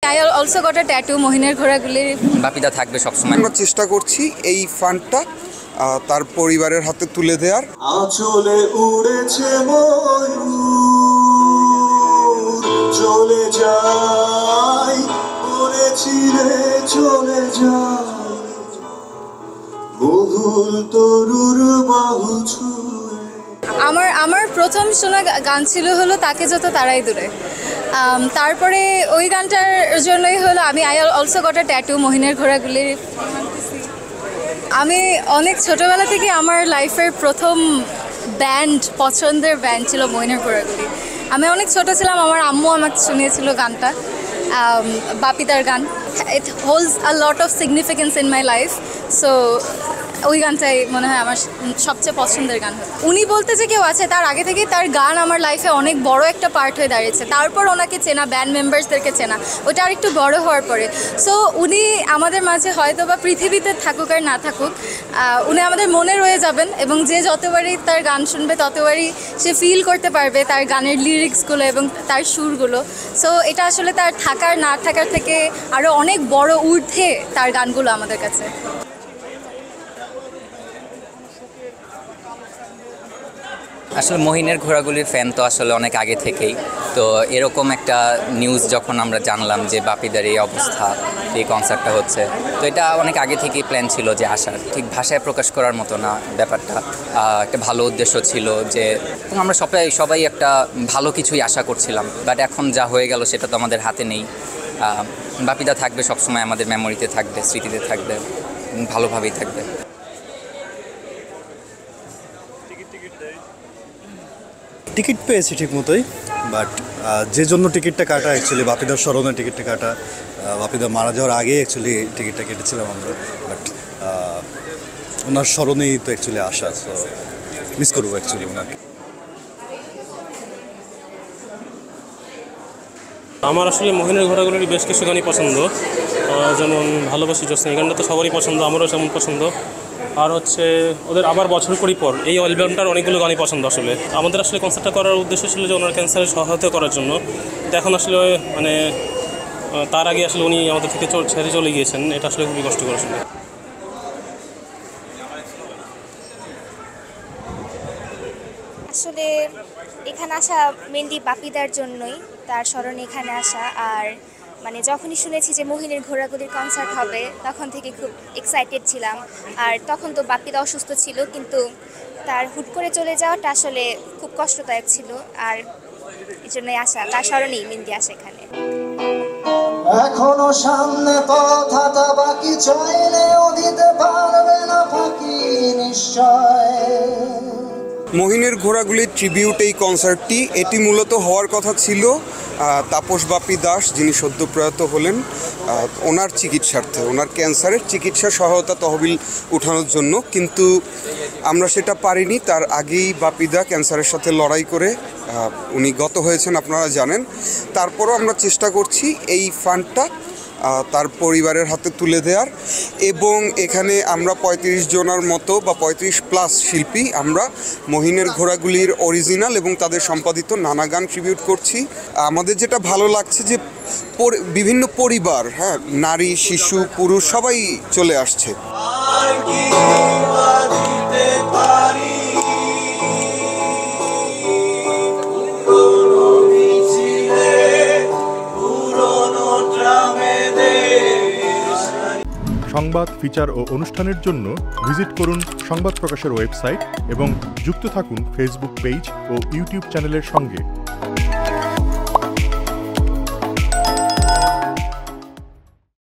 I also got a tattoo মহিনের ঘোড়াগুলি। বাপিদা থাকবে সবসময়। আমরা চেষ্টা করছি এই ফান্ডটা তার পরিবারের হাতে তুলে দেওয়ার। আঁচলে উড়েছে ময়ূর চলে যায় উড়েছি রে চলে যায় বহুল তরুর বাহু ছুঁয়ে। আমার প্রথম শোনা গান ছিল হলো তাকে যত তারাই দূরে। তারপরে ওই গানটার জন্যই হলো আমি I also got a tattoo মহিনের ঘোড়াগুলি। আমি অনেক ছোটোবেলা থেকে আমার লাইফের প্রথম পছন্দের ব্যান্ড ছিল মহিনের ঘোড়াগুলি। আমি অনেক ছোটো ছিলাম, আমার আম্মু আমাকে শুনিয়েছিল গানটা, বাপিদার গান। It holds a lot of significance in my life. So ওই গানটাই মনে হয় আমার সবচেয়ে পছন্দের গান। উনি বলতে যে কেউ আছে, তার আগে থেকেই তার গান আমার লাইফে অনেক বড় একটা পার্ট হয়ে দাঁড়িয়েছে। তারপর ওনাকে চেনা, ব্যান্ড মেম্বার্সদেরকে চেনা, ওটা আর একটু বড় হওয়ার পরে। সো উনি আমাদের মাঝে হয়তো বা পৃথিবীতে থাকুক আর না থাকুক, উনি আমাদের মনে রয়ে যাবেন এবং যে যতবারই তার গান শুনবে ততবারই সে ফিল করতে পারবে তার গানের লিরিক্সগুলো এবং তার সুরগুলো। সো এটা আসলে তার থাকার না থাকার থেকে আরও অনেক বড় ঊর্ধ্বে তার গানগুলো আমাদের কাছে। আসলে মহিনের ঘোড়াগুলির ফ্যান তো আসলে অনেক আগে থেকেই। তো এরকম একটা নিউজ যখন আমরা জানলাম যে বাপিদার এই অবস্থা, এই কনসার্টটা হচ্ছে, তো এটা অনেক আগে থেকেই প্ল্যান ছিল যে আসার। ঠিক ভাষায় প্রকাশ করার মতো না ব্যাপারটা, একটা ভালো উদ্দেশ্য ছিল যে আমরা সবাই একটা ভালো কিছুই আশা করছিলাম। বাট এখন যা হয়ে গেল সেটা তো আমাদের হাতে নেই। বাপিদা থাকবে সবসময়, আমাদের মেমোরিতে থাকবে, স্মৃতিতে থাকবে, ভালোভাবেই থাকবে। টিকিট পেয়েছি ঠিক মতোই, বাট যে জন্য টিকিটটা কাটা, অ্যাকচুয়ালি বাপিদার স্মরণে টিকিটটা কাটা, বাপিদা মারা যাওয়ার আগে অ্যাকচুয়ালি টিকিটটা কেটেছিলাম আমরা, বাট ওনার স্মরণেই তো অ্যাকচুয়ালি আসা, সো মিস করবো অ্যাকচুয়ালি ওনাকে। আমার আসলে মহিনের ঘোড়াগুলির বেশ কিছু গানই পছন্দ, যেমন ভালোবাসি জ্যোৎস্না, এই গানটা তো সবারই পছন্দ, আমারও তেমন পছন্দ। আর হচ্ছে ওদের আবার বছর পর এই অ্যালবামটার অনেকগুলো গানই পছন্দ। আসলে আমাদের আসলে কনসার্টটা করার উদ্দেশ্য ছিল যে ওনার ক্যান্সারের সহায়তা করার জন্য। এখন আসলে মানে তার আগে আসলে উনি আমাদের থেকে ছেড়ে চলে গিয়েছেন, এটা আসলে খুবই কষ্টকর। আসলে আসলে এখানে আসা মেনলি বাপিদার জন্যই, তার স্মরণে এখানে আসা। আর মানে যখনই শুনেছি যে মহিনের ঘোড়াগুলির কনসার্ট হবে তখন থেকে খুব এক্সাইটেড ছিলাম। আর তখন তো বাপিদা অসুস্থ ছিল, কিন্তু তার হুট করে চলে যাওয়াটা আসলে খুব কষ্টদায়ক ছিল। আর এই জন্যই আসা, তার স্মরণেই মেনলি আসা এখানে। এখনো সামনে পথটা বাকি, চাইলেও দিতে পারবে না ফাঁকি নিশ্চয়। মহিনের ঘোড়াগুলির ট্রিবিউট এই কনসার্টটি, এটি মূলত হওয়ার কথা ছিল তাপস বাপি দাস, যিনি সদ্য প্রয়াত হলেন, ওনার চিকিৎসার্থে, ওনার ক্যান্সারের চিকিৎসা সহায়তা তহবিল উঠানোর জন্য, কিন্তু আমরা সেটা পারিনি। তার আগেই বাপিদা ক্যান্সারের সাথে লড়াই করে উনি গত হয়েছেন, আপনারা জানেন। তারপরও আমরা চেষ্টা করছি এই ফান্ডটা তার পরিবারের হাতে তুলে দেওয়ার, এবং এখানে আমরা 35 জনের মতো বা 35+ শিল্পী আমরা মহিনের ঘোড়াগুলির অরিজিনাল এবং তাদের সম্পাদিত নানা গান ট্রিবিউট করছি। আমাদের যেটা ভালো লাগছে যে বিভিন্ন পরিবার, হ্যাঁ, নারী, শিশু, পুরুষ সবাই চলে আসছে। সংবাদ, ফিচার ও অনুষ্ঠানের জন্য ভিজিট করুন সংবাদ প্রকাশের ওয়েবসাইট এবং যুক্ত থাকুন ফেসবুক পেজ ও ইউটিউব চ্যানেলের সঙ্গে।